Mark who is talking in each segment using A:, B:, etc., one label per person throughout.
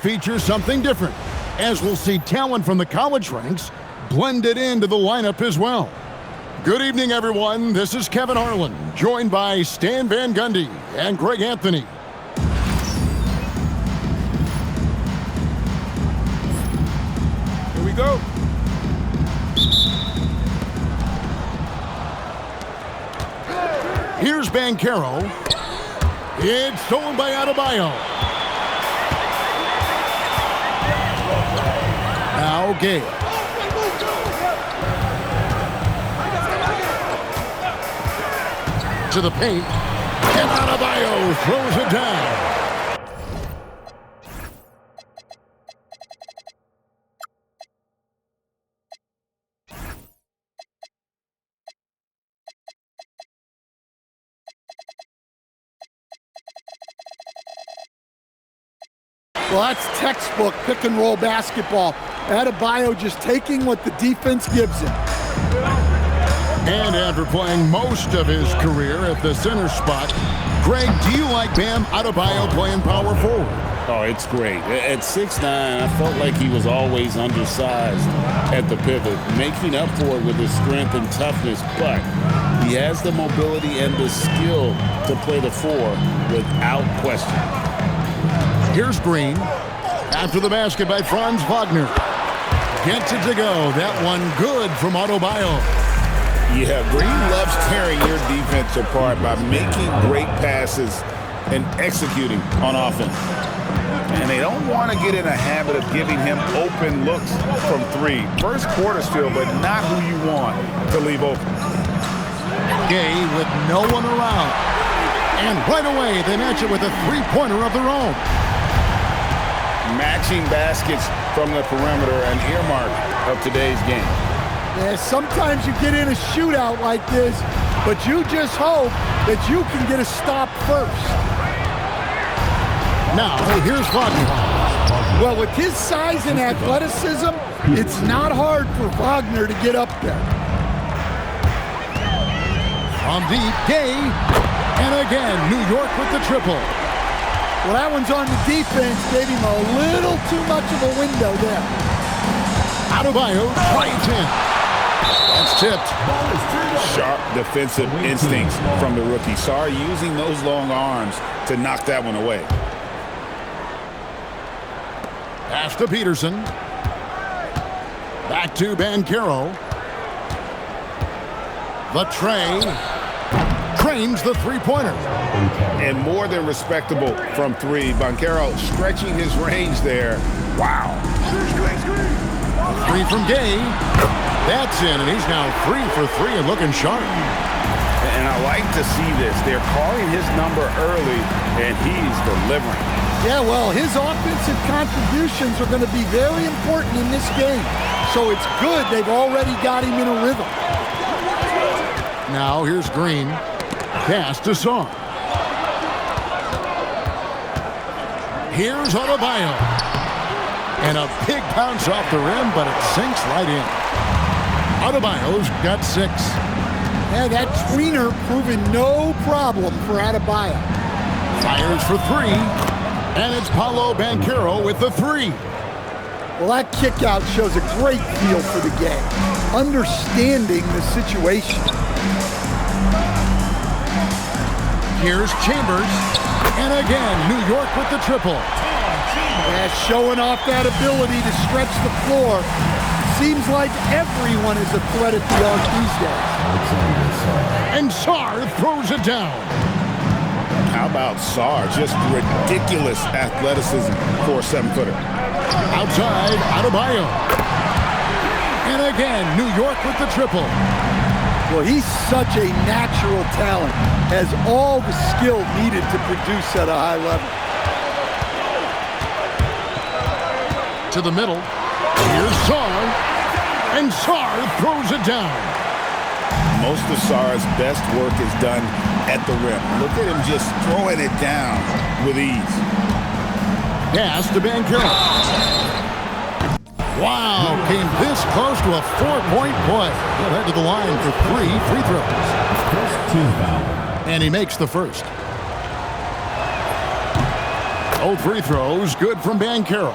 A: features something different, as we'll see talent from the college ranks blended into the lineup as well. Good evening, everyone. This is Kevin Harlan, joined by Stan Van Gundy and Greg Anthony.
B: Here we go.
A: Here's Banchero. It's stolen by Adebayo. Now Gay. To the paint. And Adebayo throws it down.
C: Well, that's textbook pick-and-roll basketball. Adebayo just taking what the defense gives him.
A: And after playing most of his career at the center spot, Greg, do you like Bam Adebayo playing power forward?
D: Oh, it's great. At 6'9", I felt like he was always undersized at the pivot, making up for it with his strength and toughness, but he has the mobility and the skill to play the four without question.
A: Here's Green. After the basket by Franz Wagner. Gets it to go. That one good from Adebayo.
D: Yeah, Green loves tearing your defense apart by making great passes and executing on offense. And they don't want to get in a habit of giving him open looks from three. First quarter still, but not who you want to leave open.
A: Gay with no one around. And right away, they match it with a three-pointer of their own.
D: Matching baskets from the perimeter, an earmark of today's game.
C: Yeah, sometimes you get in a shootout like this, but you just hope that you can get a stop first.
A: Now, here's Wagner.
C: Well, with his size and athleticism, it's not hard for Wagner to get up there.
A: From deep, Gay. And again, New York with the triple.
C: Well, that one's on the defense, gave him a little too much of a window there.
A: Adebayo drives in. That's tipped.
D: Sharp defensive instincts from the rookie. Sarr using those long arms to knock that one away.
A: Pass to Peterson. Back to Banchero. The tray. Trains the three-pointer.
D: And more than respectable from three. Banchero stretching his range there. Wow.
A: Three from Gay. That's in, and he's now 3 for 3 and looking sharp.
D: And I like to see this. They're calling his number early, and he's delivering.
C: Yeah, well, his offensive contributions are going to be very important in this game. So it's good they've already got him in a rhythm.
A: Now here's Green. Pass to Sarr. Here's Adebayo. And a big bounce off the rim, but it sinks right in. Adebayo's got 6.
C: Yeah, that tweener proving no problem for Adebayo.
A: Fires for 3. And it's Paolo Banchero with the 3.
C: Well, that kick out shows a great feel for the game. Understanding the situation.
A: Here's Chambers. And again, New York with the triple.
C: Yeah, showing off that ability to stretch the floor. Seems like everyone is a threat at the arc these days.
A: And Sarr throws it down.
D: How about Sarr? Just ridiculous athleticism for a 7-footer.
A: Outside, Adebayo. And again, New York with the triple.
C: Well, he's such a natural talent. Has all the skill needed to produce at a high level.
A: To the middle. Here's Sarr. And Sarr throws it down.
D: Most of Sarr's best work is done at the rim. Look at him just throwing it down with ease.
A: Pass to Banchero. Wow, came this close to a 4-point play. He'll head to the line for 3 free throws. And he makes the first. Both free throws good from Banchero.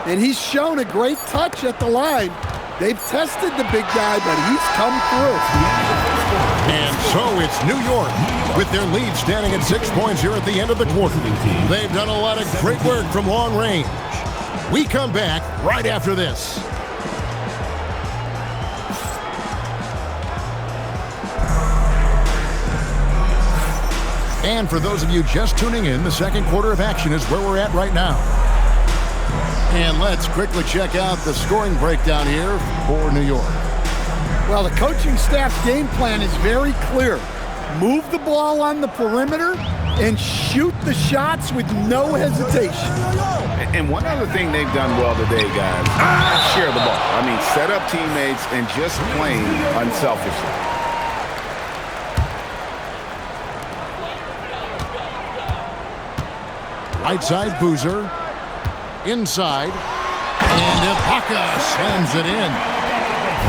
C: And he's shown a great touch at the line. They've tested the big guy, but he's come through.
A: And so it's New York with their lead standing at 6 points here at the end of the quarter. They've done a lot of great work from long range. We come back right after this. And for those of you just tuning in, the second quarter of action is where we're at right now. And let's quickly check out the scoring breakdown here for New York.
C: Well, the coaching staff's game plan is very clear. Move the ball on the perimeter and shoot the shots with no hesitation.
D: And one other thing they've done well today, guys, share the ball. I mean, set up teammates and just playing unselfishly.
A: Right side, Boozer. Inside. And Ibaka slams it in.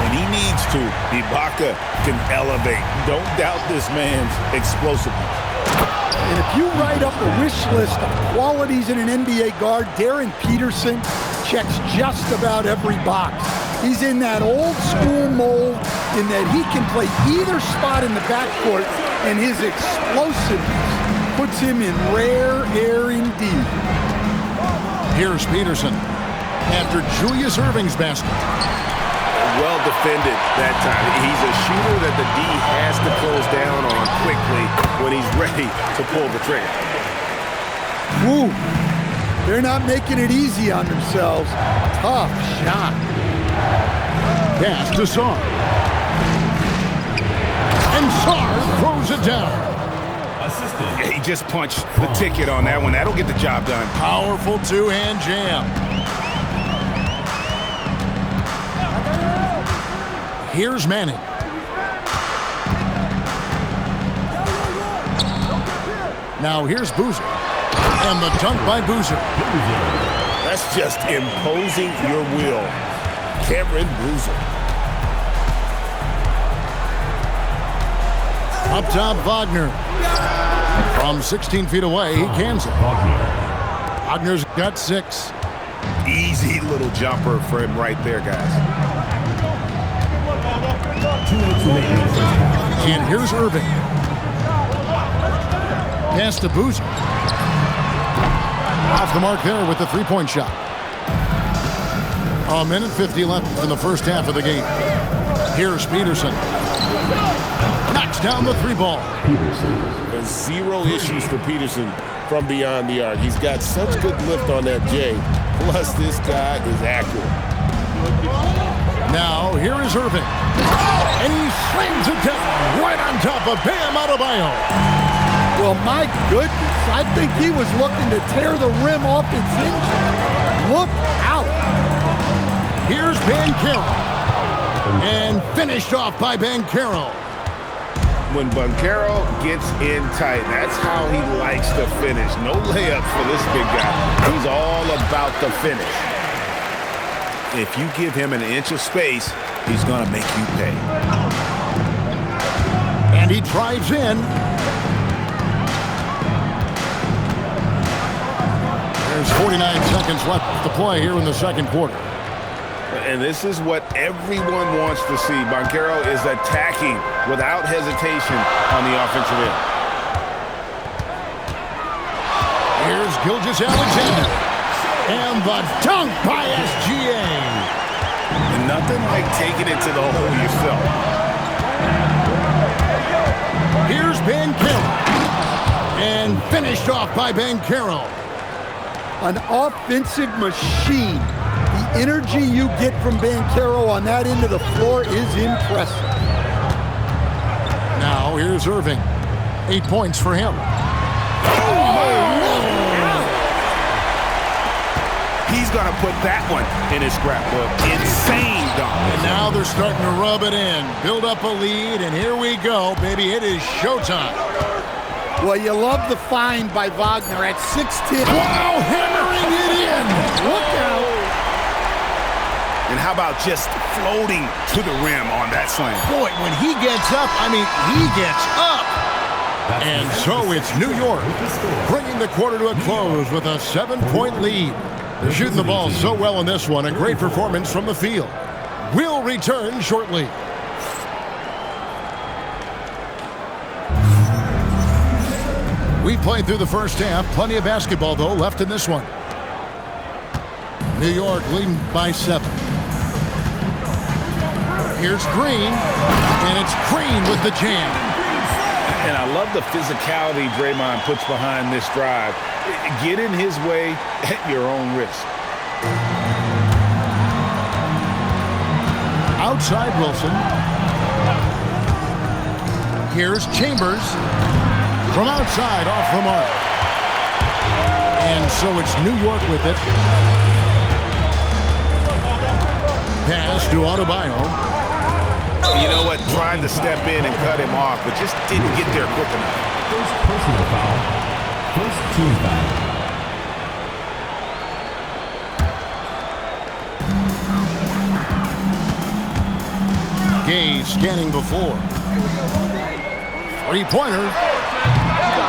D: When he needs to, Ibaka can elevate. Don't doubt this man's explosiveness.
C: And if you write up a wish list of qualities in an NBA guard, Darren Peterson checks just about every box. He's in that old school mold in that he can play either spot in the backcourt, and his explosiveness puts him in rare air indeed.
A: Here's Peterson after Julius Erving's basket.
D: Well defended that time. He's a shooter that the D has to close down on quickly when he's ready to pull the trigger.
C: Woo! They're not making it easy on themselves. Tough shot.
A: Pass to Sarr. And Sarr throws it down.
D: Yeah, he just punched the ticket on that one. That'll get the job done.
A: Powerful two-hand jam. Here's Manning. Now here's Boozer. And the dunk by Boozer.
D: That's just imposing your will. Cameron Boozer.
A: Up top, Wagner. From 16 feet away, he cans it. Wagner's got 6.
D: Easy little jumper for him right there, guys.
A: And here's Irving. Pass to Boozer. Off the mark there with the three-point shot. 1:50 left in the first half of the game. Here's Peterson. Knocks down the three ball.
E: There's zero issues for Peterson from beyond the arc. He's got such good lift on that J. Plus, this guy is accurate.
A: Now, here is Irving. And he slams it down right on top of Bam Adebayo.
C: Well, my goodness, I think he was looking to tear the rim off its hinges. Look out.
A: Here's Banchero. And finished off by Banchero.
D: When Banchero gets in tight, that's how he likes to finish. No layups for this big guy. He's all about the finish. If you give him an inch of space, he's going to make you pay.
A: And he drives in. There's 49 seconds left to play here in the second quarter.
D: And this is what everyone wants to see. Banchero is attacking without hesitation on the offensive end.
A: Here's Gilgeous-Alexander. And the dunk by SGA.
D: And nothing like taking it to the hole yourself.
A: Here's Banchero. And finished off by Banchero.
C: An offensive machine. The energy you get from Banchero on that end of the floor is impressive.
A: Now here's Irving. 8 points for him.
D: He's going to put that one in his scrapbook. Insane dunk.
A: And now they're starting to rub it in. Build up a lead, and here we go, baby. It is showtime.
C: Well, you love the find by Wagner at 6'10".
A: Wow, hammering it in.
C: Look out.
D: And how about just floating to the rim on that slam?
A: Boy, when he gets up, I mean, he gets up. And so it's New York, bringing the quarter to a close with a 7-point lead. They're shooting the ball so well in this one. A great performance from the field. We'll return shortly. We played through the first half. Plenty of basketball, though, left in this one. New York leading by 7. Here's Green, and it's Green with the jam.
D: And I love the physicality Draymond puts behind this drive. Get in his way at your own risk.
A: Outside Wilson. Here's Chambers. From outside, off the mark. And so it's New York with it. Pass to Adebayo.
D: You know what? Tried to step in and cut him off, but just didn't get there quick enough.
F: First personal foul. First team foul.
A: Gay scanning before. Three-pointer.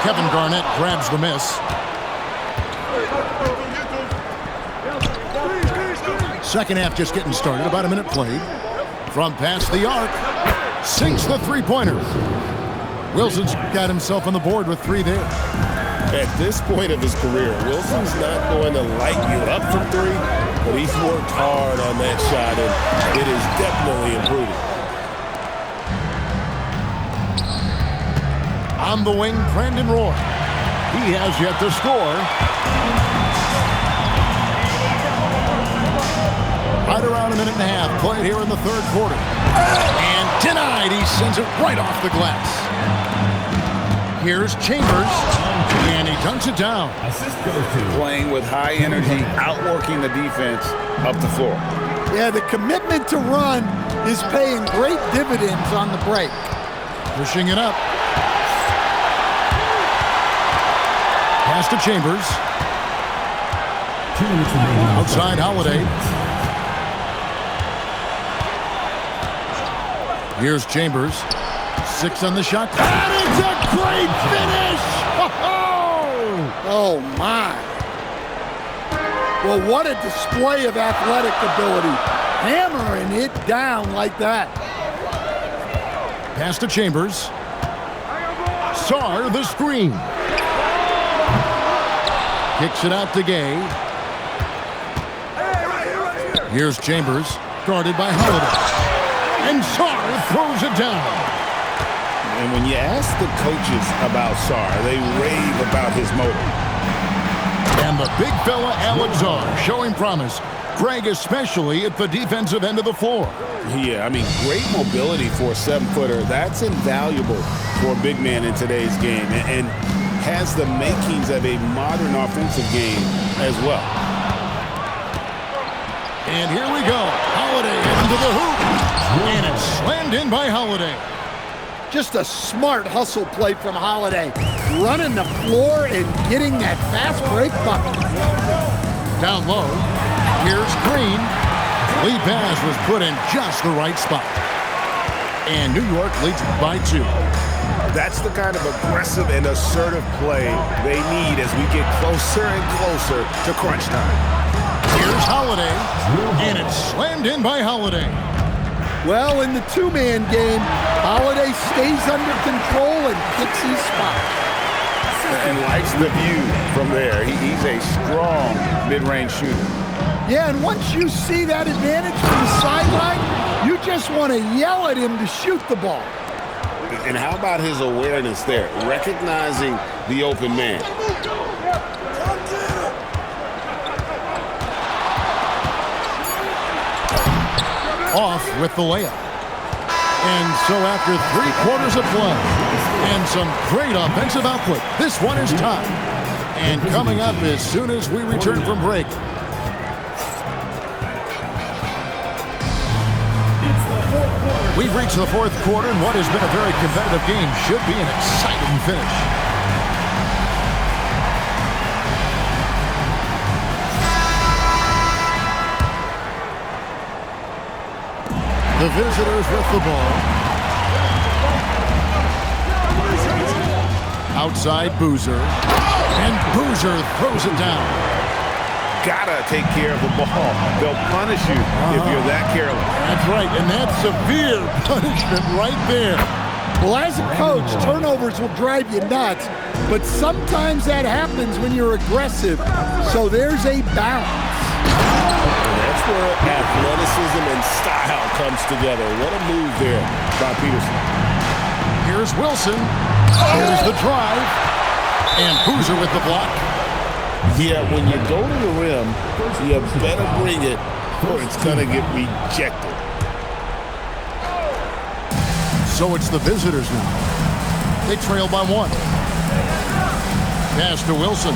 A: Kevin Garnett grabs the miss. Second half just getting started. About a minute played. From past the arc. Sinks the three-pointer. Wilson's got himself on the board with 3 there.
E: At this point of his career, Wilson's not going to light you up from 3, but he's worked hard on that shot, and it is definitely improving.
A: On the wing, Brandon Roy. He has yet to score. Right around a minute and a half played here in the third quarter. And denied. He sends it right off the glass. Here's Chambers. And he dunks it down.
F: Assist goes to
D: Playing with high energy, outworking the defense up the floor.
C: Yeah, the commitment to run is paying great dividends on the break.
A: Pushing it up. Pass to Chambers.
F: 2 minutes remaining.
A: Outside Holiday. Here's Chambers. 6 on the shot. And it's a great finish!
C: Oh, my. Well, what a display of athletic ability. Hammering it down like that.
A: Pass to Chambers. Sarr the screen. Kicks it out to Gay. Here's Chambers, guarded by Holiday. And Sarr throws it down.
D: And when you ask the coaches about Sarr, they rave about his motor.
A: And the big fella, Alex Sarr, showing promise. Greg especially at the defensive end of the floor.
E: Yeah, I mean, great mobility for a 7-footer. That's invaluable for a big man in today's game, and has the makings of a modern offensive game as well.
A: And here we go. Holiday into the hoop. And it's slammed in by Holiday.
C: Just a smart hustle play from Holiday. Running the floor and getting that fast break bucket.
A: Down low. Here's Green. Lead pass was put in just the right spot. And New York leads by 2.
D: That's the kind of aggressive and assertive play they need as we get closer and closer to crunch time.
A: Here's Holiday. And it's slammed in by Holiday.
C: Well, in the two-man game, Holiday stays under control and picks his spot.
D: And likes the view from there. He's a strong mid-range shooter.
C: Yeah, and once you see that advantage from the sideline, you just want to yell at him to shoot the ball.
E: And how about his awareness there, recognizing the open man?
A: Off with the layup. And so after 3 quarters of play and some great offensive output, this one is tied. And coming up as soon as we return from break. We've reached the 4th quarter, and what has been a very competitive game should be an exciting finish. The visitors with the ball. Outside Boozer. And Boozer throws it down.
D: Gotta take care of the ball. They'll punish you if you're that careless.
A: That's right, and that's severe punishment right there.
C: Well, as a coach, turnovers will drive you nuts, but sometimes that happens when you're aggressive. So there's a balance.
E: And that's where athleticism and style comes together. What a move there by Peterson.
A: Here's Wilson. Here's the drive. And Boozer with the block.
E: Yeah, when you go to the rim, you better bring it or it's going to get rejected.
A: So it's the visitors now. They trail by 1. Pass to Wilson.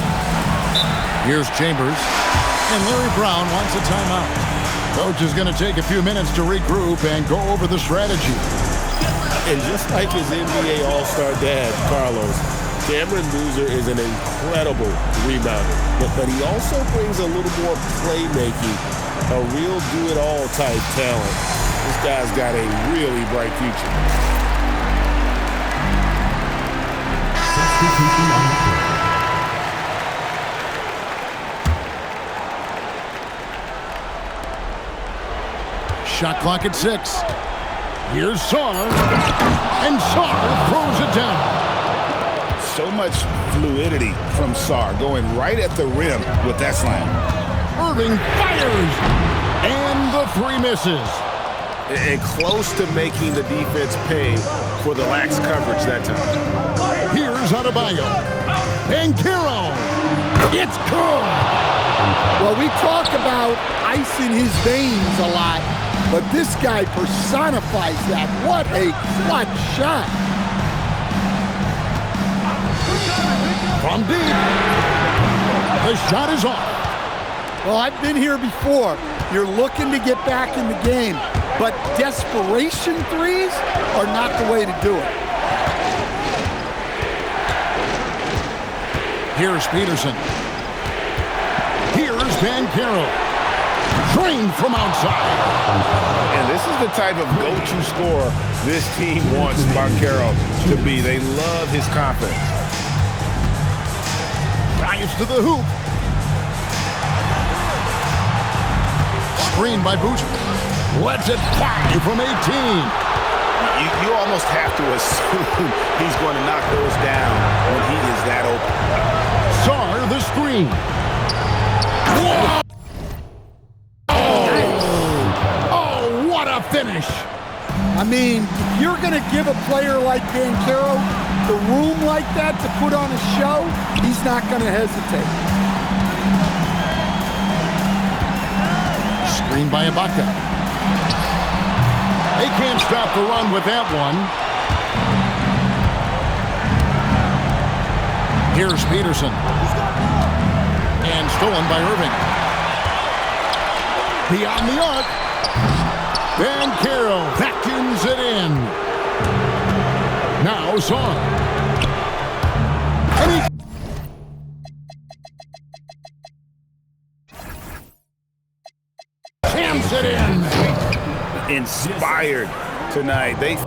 A: Here's Chambers. And Larry Brown wants a timeout. Coach is going to take a few minutes to regroup and go over the strategy.
E: And just like his NBA All-Star dad, Carlos, Cameron Boozer is an incredible rebounder, but he also brings a little more playmaking, a real do-it-all type talent. This guy's got a really bright future.
A: Shot clock at 6. Here's Sarr. And Sarr throws it down.
D: So much fluidity from Sarr, going right at the rim with that slam.
A: Irving fires. And the 3 misses.
D: And close to making the defense pay for the lax coverage that time.
A: Here's Adebayo. And Banchero. It's good.
C: Well, we talk about ice in his veins a lot, but this guy personifies that. What a clutch shot.
A: From deep. The shot is off.
C: Well, I've been here before. You're looking to get back in the game, but desperation threes are not the way to do it.
A: Here's Peterson. Here's Banchero. Drained from outside.
D: And this is the type of go-to scorer this team wants Banchero to be. They love his confidence.
A: Drives to the hoop. Screen by Boozer. Lets it fly from 18.
D: You almost have to assume he's going to knock those down when he is that open.
A: Sarr the screen. Whoa! Oh, what a finish.
C: I mean, if you're going to give a player like Banchero the room like that to put on a show, he's not going to hesitate.
A: Screen by Ibaka. They can't stop the run with that one. Here's Peterson. And stolen by Irving. Beyond the arc. Banchero vacuums it in. Now Sarr. And he jams it in.
D: Inspired tonight. They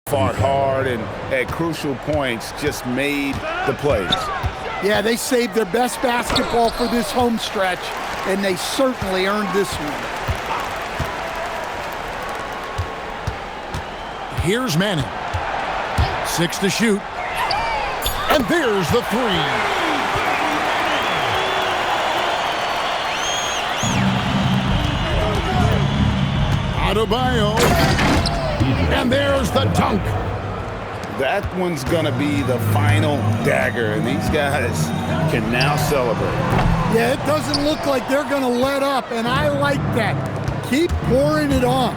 D: fought hard and at crucial points just made the plays.
C: Yeah, they saved their best basketball for this home stretch, and they certainly earned this one.
A: Here's Manning. 6 to shoot. And there's the 3. Adebayo. And there's the dunk.
D: That one's going to be the final dagger, and these guys can now celebrate.
C: Yeah, it doesn't look like they're going to let up, and I like that. Keep pouring it on.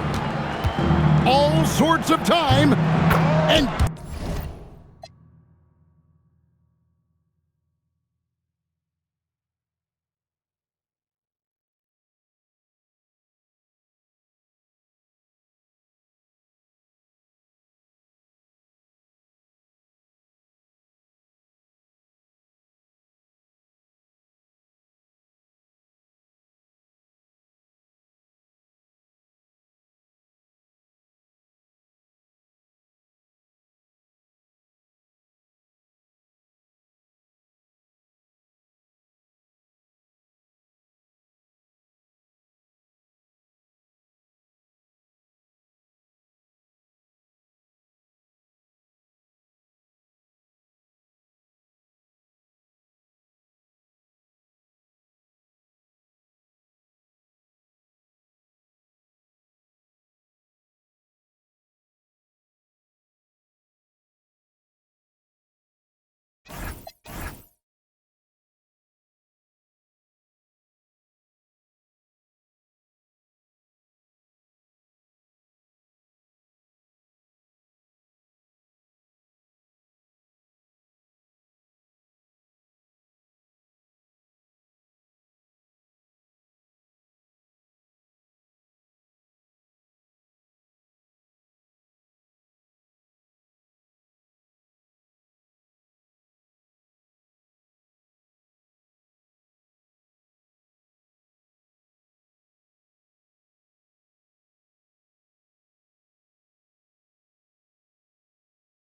A: All sorts of time. And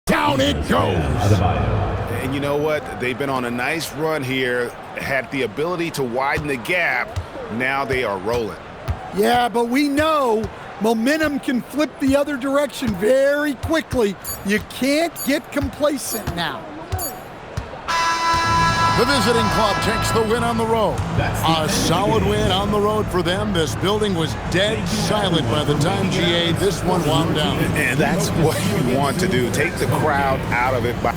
A: down it goes.
D: And you know what? They've been on a nice run here, had the ability to widen the gap. Now they are rolling.
C: Yeah, but we know momentum can flip the other direction very quickly. You can't get complacent now.
A: The visiting club takes the win on the road. A solid win on the road for them. This building was dead silent by the time GA this one wound down.
D: And that's what you want to do. Take the crowd out of it by